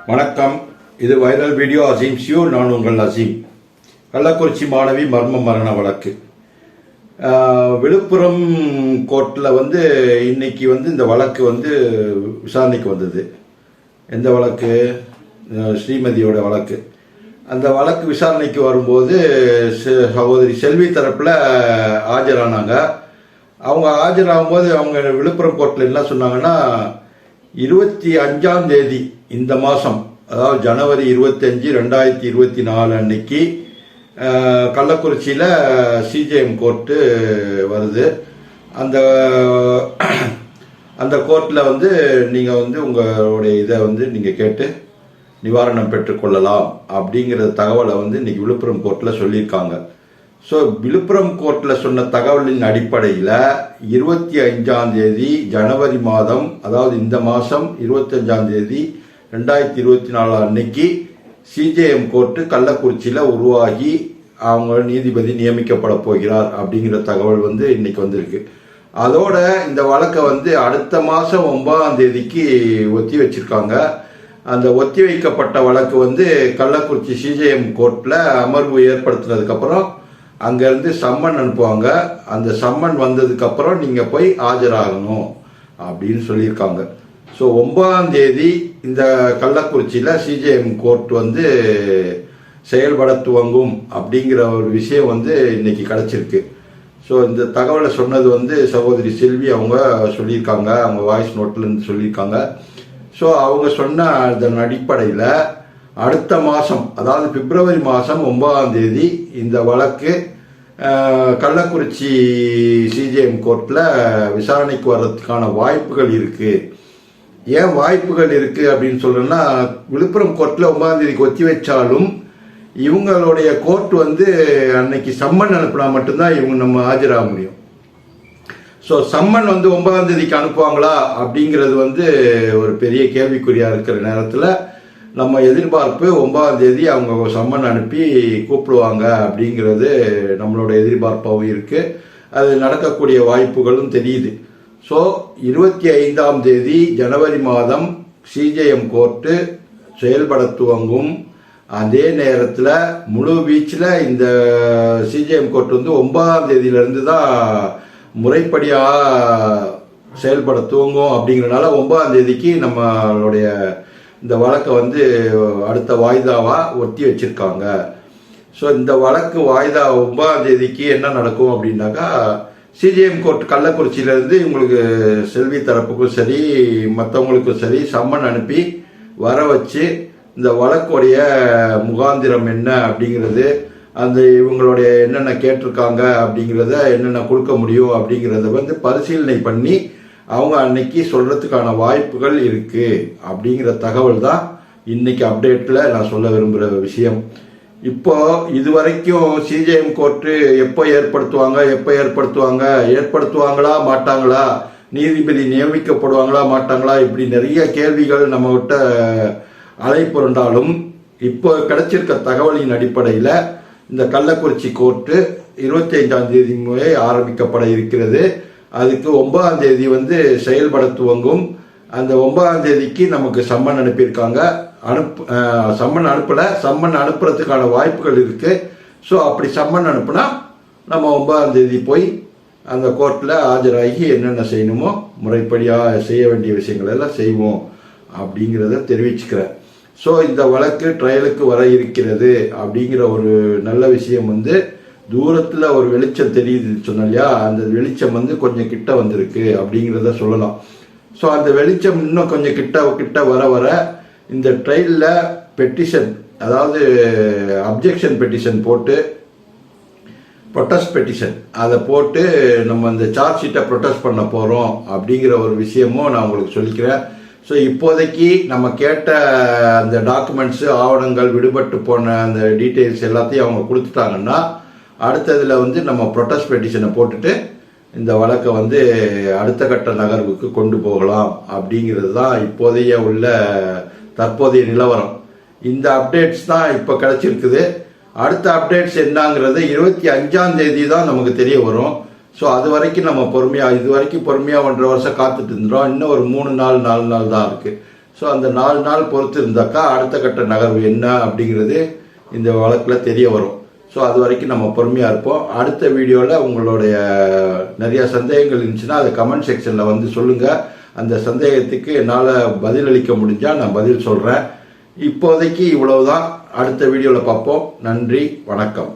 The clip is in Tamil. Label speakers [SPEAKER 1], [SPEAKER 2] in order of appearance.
[SPEAKER 1] வணக்கம். இது வைரல் வீடியோ அசீம் ஷியூ. நான் உங்கள் அசீம். கள்ளக்குறிச்சி மாணவி மர்ம மரண வழக்கு விழுப்புரம் கோர்ட்டில் இன்னைக்கு இந்த வழக்கு விசாரணைக்கு வந்தது. எந்த வழக்கு? ஸ்ரீமதியோட வழக்கு. அந்த வழக்கு விசாரணைக்கு வரும்போது சகோதரி செல்வி தரப்பில் ஆஜரானாங்க. அவங்க ஆஜராகும்போது அவங்க விழுப்புரம் கோர்ட்டில் என்ன சொன்னாங்கன்னா, 25ஆம் தேதி இந்த மாதம், அதாவது ஜனவரி 25, 2024 அன்னைக்கு கள்ளக்குறிச்சியில் சிஜேஎம் கோர்ட்டு வருது. அந்த கோர்ட்டில் நீங்கள் உங்களுடைய இதை நீங்கள் கேட்டு நிவாரணம் பெற்றுக்கொள்ளலாம் அப்படிங்கிற தகவலை இன்னைக்கு விழுப்புரம் கோர்ட்டில் சொல்லியிருக்காங்க. ஸோ விழுப்புரம் கோர்ட்டில் சொன்ன தகவலின் அடிப்படையில் 25ஆம் தேதி ஜனவரி மாதம், அதாவது இந்த மாதம் 25ஆம் தேதி 2024 அன்னைக்கு சிஜேஎம் கோர்ட்டு கள்ளக்குறிச்சியில் உருவாகி அவங்க நீதிபதி நியமிக்கப்பட போகிறார் அப்படிங்கிற தகவல் இன்னைக்கு வந்திருக்கு. அதோட இந்த வழக்கை அடுத்த மாதம் 9ஆம் தேதிக்கு ஒத்தி வச்சிருக்காங்க. அந்த ஒத்தி வைக்கப்பட்ட வழக்கு கள்ளக்குறிச்சி சிஜேஎம் கோர்ட்டில் அமர்வு ஏற்படுத்தினதுக்கப்புறம் அங்கேருந்து சம்மன் அனுப்புவாங்க. அந்த சம்மன் வந்ததுக்கப்புறம் நீங்கள் போய் ஆஜராகணும் அப்படின்னு சொல்லியிருக்காங்க. ஸோ 9ஆம் தேதி இந்த கள்ளக்குறிச்சியில் சிஜேஎம் கோர்ட் செயல்பட துவங்கும் அப்படிங்கிற ஒரு விஷயம் இன்னைக்கு கிடச்சிருக்கு. ஸோ இந்த தகவலை சொன்னது சகோதரி செல்வி அவங்க சொல்லியிருக்காங்க. அவங்க வாய்ஸ் நோட்லேருந்து சொல்லியிருக்காங்க. ஸோ அவங்க சொன்ன அதன் அடிப்படையில் அடுத்த மாதம், அதாவது பிப்ரவரி மாதம் 9ஆம் தேதி இந்த வழக்கு கள்ளக்குறிச்சி சிஜேஎம் கோர்ட்டில் விசாரணைக்கு வர்றதுக்கான வாய்ப்புகள் இருக்குது. ஏன் வாய்ப்புகள் இருக்குது அப்படின்னு சொல்கிறேன்னா, விழுப்புரம் கோர்ட்டில் 9ஆம் தேதிக்கு ஒத்தி வச்சாலும் இவங்களுடைய கோர்ட் அன்னைக்கு சம்மன் அனுப்பினா மட்டும்தான் நம்ம ஆஜராக முடியும். ஸோ சம்மன் 9ஆம் தேதிக்கு அனுப்புவாங்களா அப்படிங்கிறது ஒரு பெரிய கேள்விக்குறியாக இருக்கிற நேரத்தில் நம்ம எதிர்பார்ப்பு 9ஆம் தேதி அவங்க சம்மன் அனுப்பி கூப்பிடுவாங்க அப்படிங்கிறது நம்மளோட எதிர்பார்ப்பாகவும் இருக்குது. அது நடக்கக்கூடிய வாய்ப்புகளும் தெரியுது. ஸோ 25ஆம் தேதி ஜனவரி மாதம் சிஜேஎம் கோர்ட்டு செயல்பட துவங்கும். அதே நேரத்தில் முழு வீச்சில் இந்த சிஜேஎம் கோர்ட் 9ஆம் தேதியிலிருந்து தான் முறைப்படியாக செயல்பட துவங்கும். அப்படிங்கிறனால 9ஆம் தேதிக்கு நம்மளுடைய இந்த வழக்கை அடுத்த வாய்தாவாக ஒத்தி வச்சிருக்காங்க. ஸோ இந்த வழக்கு வாய்தா 9ஆம் தேதிக்கு என்ன நடக்கும் அப்படின்னாக்கா, சிஜேஎம் கோர்ட் கள்ளக்குறிச்சியிலேருந்து இவங்களுக்கு செல்வி தரப்புக்கும் சரி மற்றவங்களுக்கும் சரி சம்மன் அனுப்பி வர வச்சு இந்த வழக்குடைய முகாந்திரம் என்ன அப்படிங்கிறது, அந்த இவங்களுடைய என்னென்ன கேட்டிருக்காங்க அப்படிங்கிறத என்னென்ன கொடுக்க முடியும் அப்படிங்கிறத பரிசீலனை பண்ணி அவங்க அன்னைக்கு சொல்றதுக்கான வாய்ப்புகள் இருக்கு அப்படிங்கிற தகவல் தான் இன்னைக்கு அப்டேட்ல நான் சொல்ல விரும்புகிற விஷயம். இப்போ இதுவரைக்கும் சிஜேஎம் கோர்ட்டு எப்போ ஏற்படுத்துவாங்களா மாட்டாங்களா, நீதிபதி நியமிக்கப்படுவாங்களா மாட்டாங்களா, இப்படி நிறைய கேள்விகள் நம்ம கிட்ட அலைப்புரண்டாலும் இப்போ கிடைச்சிருக்க தகவலின் அடிப்படையில் இந்த கள்ளக்குறிச்சி கோர்ட்டு 25ஆம் தேதி முறை ஆரம்பிக்கப்பட இருக்கிறது. அதுக்கு 9ஆம் தேதி செயல்பட துவங்கும். அந்த 9ஆம் தேதிக்கு நமக்கு சம்மன் அனுப்பியிருக்காங்க. சம்மன் அனுப்புறதுக்கான வாய்ப்புகள் இருக்கு. ஸோ அப்படி சம்மன் அனுப்புனா நம்ம 9ஆம் தேதி போய் அந்த கோர்ட்டில் ஆஜராகி என்னென்ன செய்யணுமோ முறைப்படியாக செய்ய வேண்டிய விஷயங்கள் எல்லாம் செய்வோம் அப்படிங்கிறத தெரிவிச்சுக்கிறேன். ஸோ இந்த வழக்கு ட்ரையலுக்கு வர இருக்கிறது அப்படிங்கிற ஒரு நல்ல விஷயம் தூரத்தில் ஒரு வெளிச்சம் தெரியுது சொன்னோம் இல்லையா, அந்த வெளிச்சம் கொஞ்சம் கிட்ட வந்திருக்கு அப்படிங்கிறத சொல்லலாம். ஸோ அந்த வெளிச்சம் இன்னும் கொஞ்சம் கிட்ட வர வர இந்த ட்ரையலில் பெட்டிஷன், அதாவது அப்ஜெக்ஷன் பெட்டிஷன் போட்டு ப்ரொட்டஸ்ட் பெட்டிஷன் அதை போட்டு நம்ம அந்த சார்ஜ் ஷீட்டை ப்ரொட்டஸ்ட் பண்ண போகிறோம் அப்படிங்கிற ஒரு விஷயமும் நான் உங்களுக்கு சொல்லிக்கிறேன். ஸோ இப்போதைக்கு நம்ம கேட்ட அந்த டாக்குமெண்ட்ஸு, ஆவணங்கள், விடுபட்டு போன அந்த டீட்டெயில்ஸ் எல்லாத்தையும் அவங்க கொடுத்துட்டாங்கன்னா அடுத்ததில் நம்ம ப்ரொட்டஸ்ட் பெட்டிஷனை போட்டுட்டு இந்த வழக்கை அடுத்த கட்ட நகர்வுக்கு கொண்டு போகலாம் அப்படிங்கிறது தான் இப்போதைய உள்ள தற்போதைய நிலவரம். இந்த அப்டேட்ஸ் தான் இப்போ கிடைச்சிருக்குது. அடுத்த அப்டேட்ஸ் என்னங்கிறது 25ஆம் தேதி தான் நமக்கு தெரிய வரும். ஸோ அது வரைக்கும் நம்ம பொறுமையாக, இது வரைக்கும் பொறுமையாக 1.5 வருஷம் காத்துட்டு இருந்தோம். இன்னும் ஒரு 3 நாள் 4 நாள் தான் இருக்குது. ஸோ அந்த 4 நாள் பொறுத்து இருந்தாக்கா அடுத்த கட்ட நகர்வு என்ன அப்படிங்கிறது இந்த வழக்கில் தெரிய வரும். ஸோ அது வரைக்கும் நம்ம பொறுமையாக இருப்போம். அடுத்த வீடியோவில் உங்களுடைய நிறையா சந்தேகங்கள் இருந்துச்சுன்னா அதை கமெண்ட் செக்ஷனில் வந்து சொல்லுங்கள். அந்த சந்தேகத்துக்கு என்னால் பதிலளிக்க முடிஞ்சால் நான் பதில் சொல்கிறேன். இப்போதைக்கு இவ்வளவுதான். அடுத்த வீடியோவில் பார்ப்போம். நன்றி, வணக்கம்.